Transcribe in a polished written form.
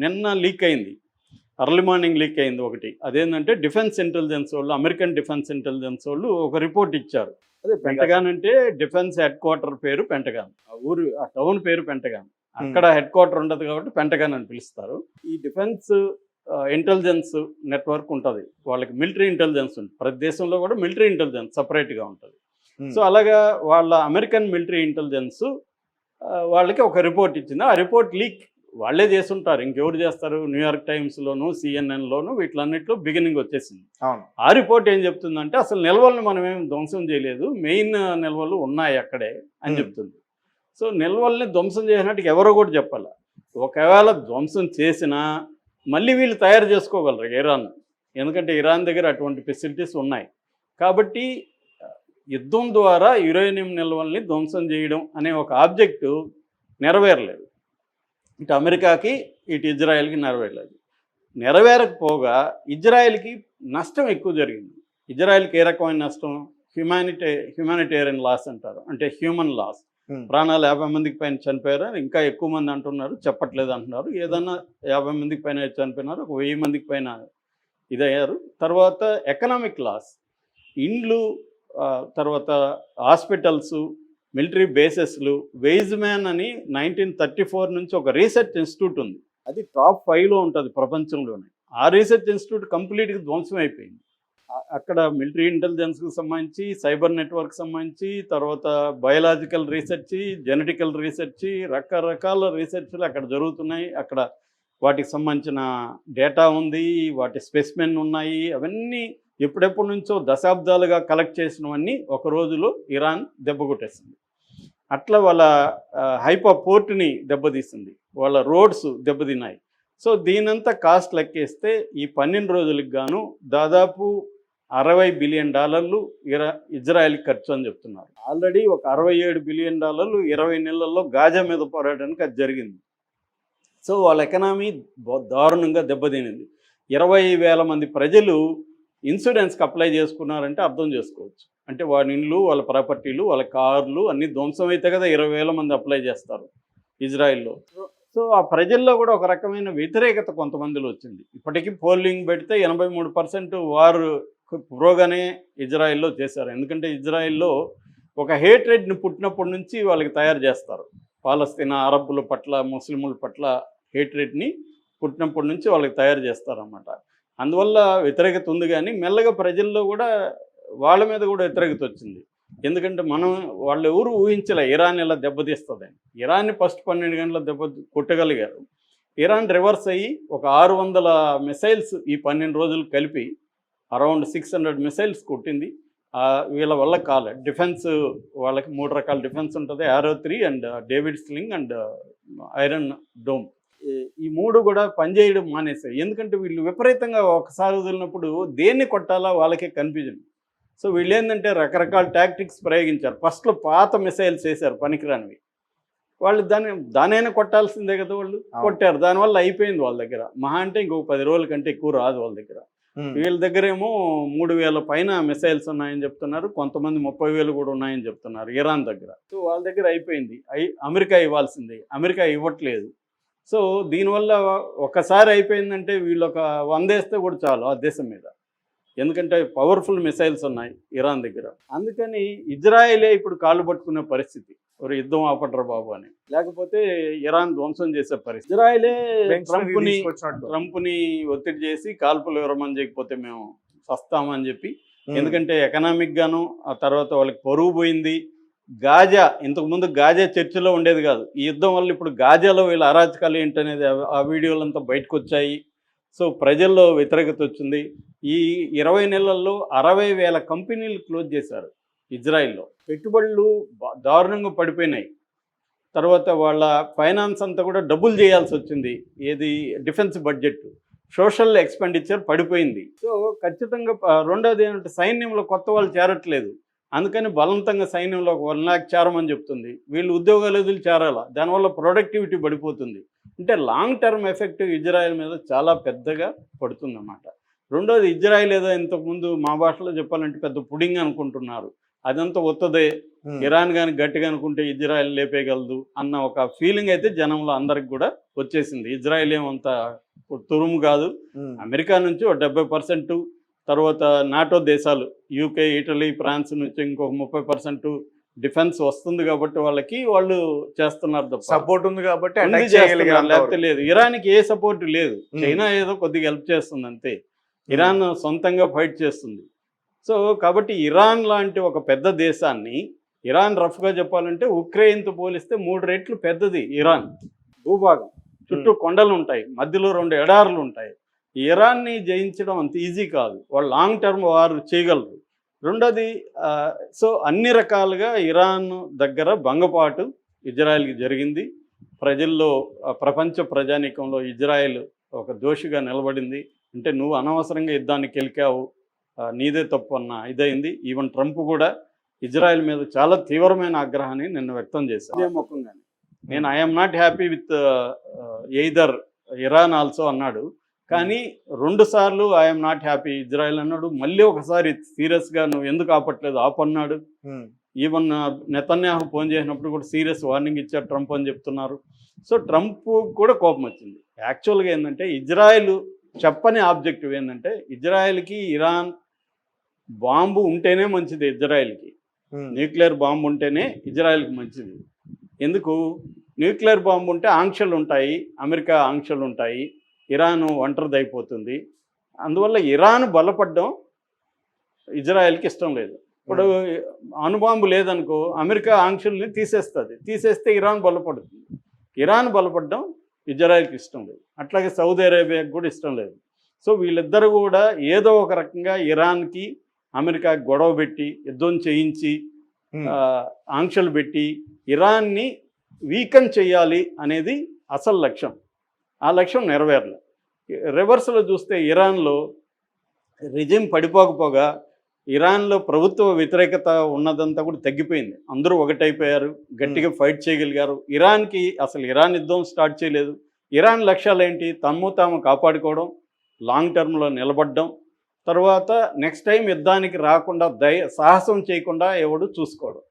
నిన్న లీక్ అయింది. Early morning leak అయింది ఒకటి. అదేంటంటే డిఫెన్స్ ఇంటెలిజెన్స్ వాళ్ళు, అమెరికన్ డిఫెన్స్ ఇంటెలిజెన్స్ వాళ్ళు ఒక రిపోర్ట్ ఇచ్చారు. అదే పెంటగాన్ అంటే డిఫెన్స్ హెడ్ క్వార్టర్ పేరు పెంటగాన్. ఆ టౌన్ పేరు పెంటగాన్. అక్కడ హెడ్ క్వార్టర్ ఉండదు కాబట్టి పెంటగాన్ అని పిలుస్తారు. ఈ డిఫెన్స్ ఇంటెలిజెన్స్ నెట్వర్క్ ఉంటుంది. వాళ్ళకి మిలిటరీ ఇంటెలిజెన్స్ ఉంటుంది. ప్రతి దేశంలో కూడా మిలిటరీ ఇంటెలిజెన్స్ సపరేట్గా ఉంటుంది. సో అలాగా వాళ్ళ అమెరికన్ మిలిటరీ ఇంటెలిజెన్స్ వాళ్ళకి ఒక రిపోర్ట్ ఇచ్చింది. ఆ రిపోర్ట్ లీక్ వాళ్ళే చేస్తుంటారు. ఇంకెవరు చేస్తారు? న్యూయార్క్ టైమ్స్లోను, సిఎన్ఎన్లోను వీటిలన్నిట్లో బిగినింగ్ వచ్చేసింది. ఆ రిపోర్ట్ ఏం చెప్తుందంటే అసలు నిల్వలను మనం ఏం ధ్వంసం చేయలేదు, మెయిన్ నిల్వలు ఉన్నాయి అక్కడే అని చెప్తుంది. సో నిల్వల్ని ధ్వంసం చేసినట్టు ఎవరో కూడా చెప్పాలి. ఒకవేళ ధ్వంసం చేసినా మళ్ళీ వీళ్ళు తయారు చేసుకోగలరు ఇరాన్. ఎందుకంటే ఇరాన్ దగ్గర అటువంటి ఫెసిలిటీస్ ఉన్నాయి. కాబట్టి యుద్ధం ద్వారా యురేనియం నిల్వల్ని ధ్వంసం చేయడం అనే ఒక ఆబ్జెక్టు నెరవేరలేదు. ఇటు అమెరికాకి ఇటు ఇజ్రాయెల్కి నెరవేరలేదు. నెరవేరకపోగా ఇజ్రాయెల్కి నష్టం ఎక్కువ జరిగింది. ఇజ్రాయెల్కి ఏ రకమైన నష్టం? హ్యుమానిటేరియన్ లాస్ అంటారు, అంటే హ్యూమన్ లాస్. ప్రాణాలు 50 మందికి పైన చనిపోయారు, ఇంకా ఎక్కువ మంది అంటున్నారు, చెప్పట్లేదు అంటున్నారు. ఏదన్నా 50 మందికి పైన చనిపోయినారు, ఒక 1000 మందికి పైన ఇదయ్యారు. తర్వాత ఎకనామిక్ లాస్, ఇండ్లు, తర్వాత హాస్పిటల్స్, మిలిటరీ బేసెస్లు. వెయిజ్మ్యాన్ అని 1934 నుంచి ఒక రీసెర్చ్ ఇన్స్టిట్యూట్ ఉంది. అది టాప్ 5లో ఉంటుంది ప్రపంచంలోనే. ఆ రీసెర్చ్ ఇన్స్టిట్యూట్ కంప్లీట్గా ధ్వంసం అయిపోయింది. అక్కడ మిలిటరీ ఇంటెలిజెన్స్కి సంబంధించి, సైబర్ నెట్వర్క్ సంబంధించి, తర్వాత బయోలాజికల్ రీసెర్చ్, జెనెటికల్ రీసెర్చ్, రకరకాల రీసెర్చ్లు అక్కడ జరుగుతున్నాయి. అక్కడ వాటికి సంబంధించిన డేటా ఉంది, వాటి స్పెసిమెన్ ఉన్నాయి. అవన్నీ ఎప్పుడెప్పటి నుంచో దశాబ్దాలుగా కలెక్ట్ చేసినవన్నీ ఒక రోజులో ఇరాన్ దెబ్బకొట్టేసింది. అట్లా వాళ్ళ హైపా పోర్ట్ని దెబ్బతీసింది, వాళ్ళ రోడ్స్ దెబ్బతిన్నాయి. సో దీనంతా కాస్ట్ లెక్కేస్తే ఈ 12 రోజులకు గాను దాదాపు $60 బిలియన్ ఇజ్రాయెల్కి ఖర్చు అని చెప్తున్నారు. ఆల్రెడీ ఒక $67 బిలియన్ 20 నెలల్లో గాజా మీద పోరాటానికి అది జరిగింది. సో వాళ్ళ ఎకనామీ దారుణంగా దెబ్బతినింది. 20,000 మంది ప్రజలు ఇన్సూరెన్స్కి అప్లై చేసుకున్నారంటే అర్థం చేసుకోవచ్చు. అంటే వాళ్ళ ఇండ్లు, వాళ్ళ ప్రాపర్టీలు, వాళ్ళ కార్లు అన్నీ ధ్వంసం అయితే కదా 20,000 మంది అప్లై చేస్తారు ఇజ్రాయిల్లో. సో ఆ ప్రజల్లో కూడా ఒక రకమైన వ్యతిరేకత కొంతమందిలో వచ్చింది. ఇప్పటికీ పోలింగ్ పెడితే 83% వారు ప్రోగానే ఇజ్రాయిల్లో చేశారు. ఎందుకంటే ఇజ్రాయిల్లో ఒక హేట్రెడ్ని పుట్టినప్పటి నుంచి వాళ్ళకి తయారు చేస్తారు. పాలస్తీనా అరబ్బుల పట్ల, ముస్లిముల పట్ల హేట్రెడ్ని పుట్టినప్పటి నుంచి వాళ్ళకి తయారు చేస్తారన్నమాట. అందువల్ల వ్యతిరేకత ఉంది. కానీ మెల్లగా ప్రజల్లో కూడా వాళ్ళ మీద కూడా వ్యతిరేకత వచ్చింది. ఎందుకంటే వాళ్ళు ఎవరు ఊహించలే ఇరాన్ ఇలా దెబ్బతీస్తుందని. ఇరాన్ని ఫస్ట్ 12 గంటల దెబ్బ కొట్టగలిగారు. ఇరాన్ రివర్స్ అయ్యి ఒక 600 మిసైల్స్ ఈ 12 రోజులు కలిపి అరౌండ్ 600 మిసైల్స్ కొట్టింది. వీళ్ళ వల్ల కాలేదు. డిఫెన్స్ వాళ్ళకి 3 రకాల డిఫెన్స్ ఉంటుంది, ఆరో 3 and David sling and iron dome. ఈ 3 కూడా పనిచేయడం మానేసాయి. ఎందుకంటే వీళ్ళు విపరీతంగా ఒకసారి వదిలినప్పుడు దేన్ని కొట్టాలా వాళ్ళకే కన్ఫ్యూజన్. సో వీళ్ళు ఏంటంటే రకరకాల టాక్టిక్స్ ప్రయోగించారు. ఫస్ట్లో పాత మిసైల్స్ వేశారు పనికిరానివి. వాళ్ళు దానైనా కొట్టాల్సిందే కదా, వాళ్ళు కొట్టారు. దానివల్ల అయిపోయింది వాళ్ళ దగ్గర. మహా అంటే ఇంకొక 10 రోజుల కంటే ఎక్కువ రాదు వాళ్ళ దగ్గర. వీళ్ళ దగ్గర ఏమో 3,000 పైన మిసైల్స్ ఉన్నాయని చెప్తున్నారు. కొంతమంది 30,000 కూడా ఉన్నాయని చెప్తున్నారు ఇరాన్ దగ్గర. సో వాళ్ళ దగ్గర అయిపోయింది. అమెరికా ఇవ్వాల్సిందే, అమెరికా ఇవ్వట్లేదు. సో దీనివల్ల ఒకసారి అయిపోయిందంటే వీళ్ళు ఒక 100 వేస్తే కూడా చాలు ఆ దేశం మీద. ఎందుకంటే పవర్ఫుల్ మిసైల్స్ ఉన్నాయి ఇరాన్ దగ్గర. అందుకని ఇజ్రాయెలే ఇప్పుడు కాళ్ళు పట్టుకునే పరిస్థితి, ఒక యుద్ధం ఆపట్రా బాబు అని. లేకపోతే ఇరాన్ ధ్వంసం చేసే పరిస్థితి. ఇజ్రాయెలే ట్రంప్ని ఒత్తిడి చేసి కాల్పులు విరమణ చేయకపోతే మేము వస్తామని చెప్పి. ఎందుకంటే ఎకనామిక్ గాను, ఆ తర్వాత వాళ్ళకి పరువు పోయింది. గాజా ఇంతకుముందు గాజా చర్చలో ఉండేది కాదు. ఈ యుద్ధం వల్ల ఇప్పుడు గాజాలో వీళ్ళ అరాచకాలు ఏంటనేది ఆ వీడియోలంతా బయటకు వచ్చాయి. సో ప్రజల్లో వ్యతిరేకత వచ్చింది. ఈ 20 నెలల్లో 60,000 కంపెనీలు క్లోజ్ చేశారు ఇజ్రాయిల్లో. పెట్టుబడులు దారుణంగా పడిపోయినాయి. తర్వాత వాళ్ళ ఫైనాన్స్ అంతా కూడా డబుల్ చేయాల్సి వచ్చింది. ఏది డిఫెన్స్ బడ్జెట్, సోషల్ ఎక్స్పెండిచర్ పడిపోయింది. సో ఖచ్చితంగా రెండోది ఏంటంటే సైన్యంలో కొత్త వాళ్ళు చేరట్లేదు. అందుకని బలవంతంగా సైన్యంలో 1 లాక్ చేరమని చెప్తుంది. వీళ్ళు ఉద్యోగాలు వదిలి చేరాల, దానివల్ల ప్రొడక్టివిటీ పడిపోతుంది. అంటే లాంగ్ టర్మ్ ఎఫెక్ట్ ఇజ్రాయెల్ మీద చాలా పెద్దగా పడుతుందన్నమాట. రెండోది ఇజ్రాయెల్ ఏదో ఇంతకుముందు మా భాషలో చెప్పాలంటే పెద్ద పుడింగ్ అనుకుంటున్నారు. అదంతా ఒత్తదే, ఇరాన్ కానీ గట్టిగా అనుకుంటే ఇజ్రాయెల్ లేపేయగలదు అన్న ఒక ఫీలింగ్ అయితే జనంలో అందరికి కూడా వచ్చేసింది. ఇజ్రాయెల్ ఏమంత తురుము కాదు, అమెరికా నుంచి ఒక 70%, తర్వాత నాటో దేశాలు యూకే, ఇటలీ, ఫ్రాన్స్ నుంచి ఇంకొక 30% డిఫెన్స్ వస్తుంది కాబట్టి వాళ్ళు చేస్తున్నారు తప్ప సపోర్ట్ ఉంది కాబట్టి ఉంది attack చేస్తున్నారు, చేయగలిగారు లేకపోతే లేదు. ఇరాన్కి ఏ సపోర్ట్ లేదు, చైనా ఏదో కొద్దిగా హెల్ప్ చేస్తుంది అంతే, ఇరాన్ సొంతంగా ఫైట్ చేస్తుంది. సో కాబట్టి ఇరాన్ లాంటి ఒక పెద్ద దేశాన్ని, ఇరాన్ రఫ్గా చెప్పాలంటే ఉక్రెయిన్తో పోలిస్తే 3 రెట్లు పెద్దది ఇరాన్ భూభాగం, చుట్టూ కొండలు ఉంటాయి, మధ్యలో 2 ఎడారులు ఉంటాయి. ఇరాన్ని జయించడం అంత ఈజీ కాదు, వాళ్ళు లాంగ్ టర్మ్ వారు చేయగలరు. రెండోది సో అన్ని రకాలుగా ఇరాన్ దగ్గర భంగపాటు ఇజ్రాయెల్కి జరిగింది. ప్రజల్లో ప్రపంచ ప్రజానీకంలో ఇజ్రాయెల్ ఒక దోషిగా నిలబడింది. అంటే నువ్వు అనవసరంగా యుద్ధానికి గెలికావు, నీదే తప్పు అన్న ఇదైంది. ఈవెన్ ట్రంప్ కూడా ఇజ్రాయెల్ మీద చాలా తీవ్రమైన ఆగ్రహాన్ని నిన్న వ్యక్తం చేశాను. ఇదే ముఖంగానే నేను I'm not happy with either Iran also అన్నాడు. కానీ 2 సార్లు ఐఎమ్ నాట్ హ్యాపీ ఇజ్రాయెల్ అన్నాడు. మళ్ళీ ఒకసారి సీరియస్గా నువ్వు ఎందుకు ఆపట్లేదు ఆపన్నాడు. ఈవెన్ నెతన్యాహు ఫోన్ చేసినప్పుడు కూడా సీరియస్ వార్నింగ్ ఇచ్చారు ట్రంప్ అని చెప్తున్నారు. సో ట్రంప్ కూడా కోపం వచ్చింది. యాక్చువల్గా ఏంటంటే ఇజ్రాయెల్ చెప్పని ఆబ్జెక్టివ్ ఏంటంటే ఇజ్రాయెల్కి ఇరాన్ బాంబు ఉంటేనే మంచిది, ఇజ్రాయెల్కి న్యూక్లియర్ బాంబు ఉంటేనే ఇజ్రాయెల్కి మంచిది. ఎందుకు? న్యూక్లియర్ బాంబు ఉంటే ఆంక్షలు ఉంటాయి, అమెరికా ఆంక్షలు ఉంటాయి, ఇరాన్ ఒంటరిది అయిపోతుంది. అందువల్ల ఇరాన్ బలపడడం ఇజ్రాయెల్కి ఇష్టం లేదు. ఇప్పుడు అణుబాంబు లేదనుకో అమెరికా ఆంక్షల్ని తీసేస్తే ఇరాన్ బలపడుతుంది. ఇరాన్ బలపడడం ఇజ్రాయెల్కి ఇష్టం లేదు, అట్లాగే సౌదీ అరేబియాకి కూడా ఇష్టం లేదు. సో వీళ్ళిద్దరూ కూడా ఏదో ఒక రకంగా ఇరాన్కి అమెరికాకి గొడవ పెట్టి యుద్ధం చేయించి ఆంక్షలు పెట్టి ఇరాన్ని వీకన్ చేయాలి అనేది అసలు లక్ష్యం. ఆ లక్ష్యం నెరవేరలే. రివర్స్లో చూస్తే ఇరాన్లో రిజిమ్ పడిపోకపోగా ఇరాన్లో ప్రభుత్వ వ్యతిరేకత ఉన్నదంతా కూడా తగ్గిపోయింది. అందరూ ఒకటైపోయారు, గట్టిగా ఫైట్ చేయగలిగారు. ఇరాన్కి అసలు ఇరాన్ యుద్ధం స్టార్ట్ చేయలేదు. ఇరాన్ లక్ష్యాలు ఏంటి? తమ్ము తాము కాపాడుకోవడం, లాంగ్ టర్మ్లో నిలబడడం, తర్వాత నెక్స్ట్ టైం యుద్ధానికి రాకుండా సాహసం చేయకుండా ఎవడు చూసుకోవడం.